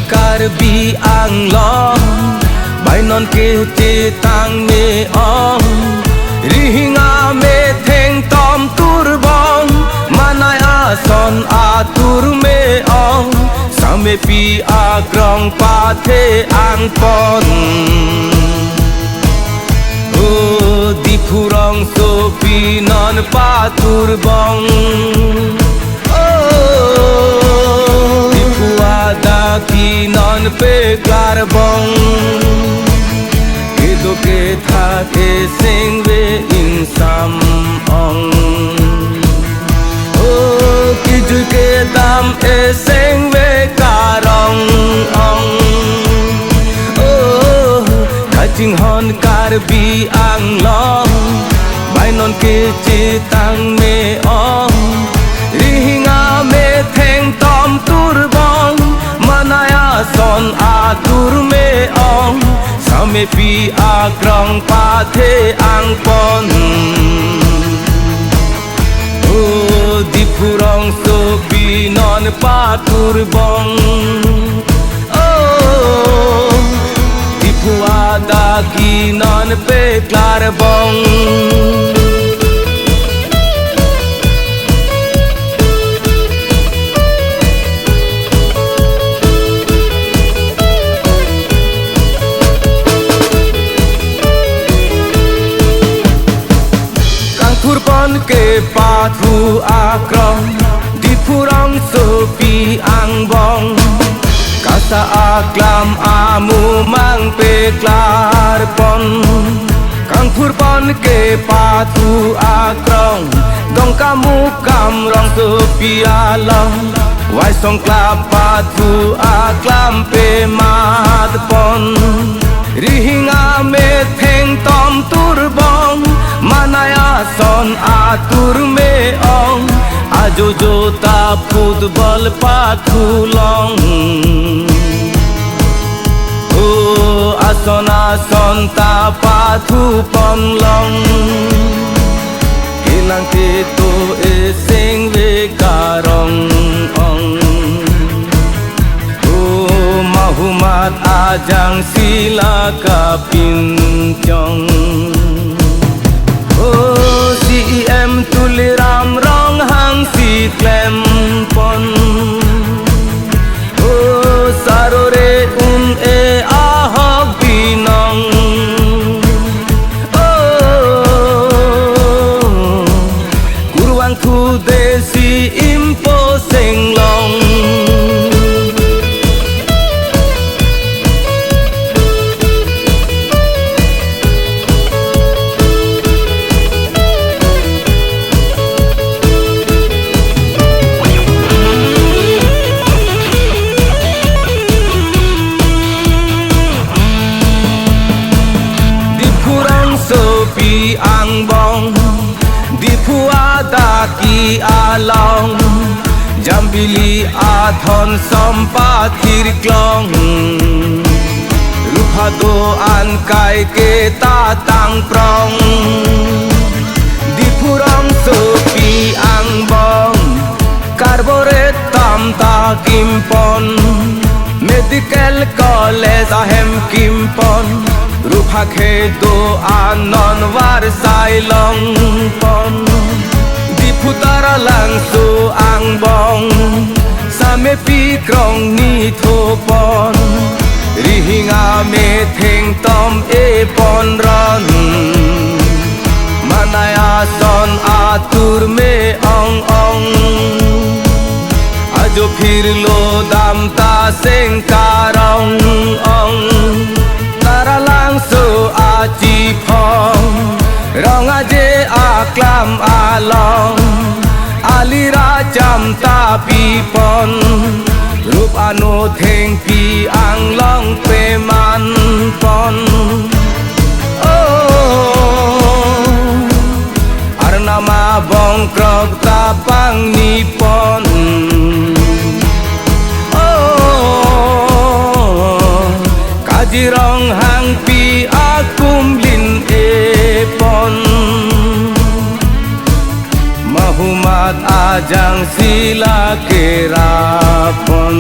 Karbi ang long Bay non ke te tang me ong Rihinga me theng tom tur bong Manai a son a tur me ong Same pi a grong pa the ang pon O di phurong so pi non pa tur bong Ki non pe klar bong Kedo ke tha ke sing ve in sam ong Oh kidu ke dam e sing ve karong ong Oh kaching hon karbi ang long Bai non ke chi tang me ong Rihinga me theng tom tur bong Manaya son a tur me ong Same pi a grong pa the ang pon O di phurong so pi non pa tur bong O di phuada ki non pe klar bong Purpon ke pathu akrong di phurong so pi ang bong Kasa aklam amu mang pe klar pon Kang purpon ke pathu akrong dong kamu kam rong so pi along Wai song klap pathu aklam pe mat pon Rihinga me theng tom tur bong Manaya son atur me ong Ajo jota football pathu long Oh ason ason ta pathu pon long Hilang keto e sing ve karong ong Oh mahumat ajang sila kapincong Oh CEM tuli ram rong hang si klem pon Oh sarore un e ahok binong Oh kurwang thu desi impo sing long Pi ang bong di phuada ki along Jambili athon sompa thir klong Ruphado an kai ke ta tang prong Di phurong so pi ang bong Carboret tam ta kimpon Medical college ahem kimpon Rupa khedo anon war sai long pon Di putara lang so ang bong Same pi krong ni tho pon Rihinga me theng tom e pon ron Manaya son atur me ong ong Ajo phir lo dam ta seng karong ong Tara lang so aji phong Rong aje aklam along Alira jam ta pi pon Rup anu theng pi ang long pe man pon Oh Arnama bong krok tapang nipon Jirong hang pi akum lin epon Mahumat ajang sila kerapon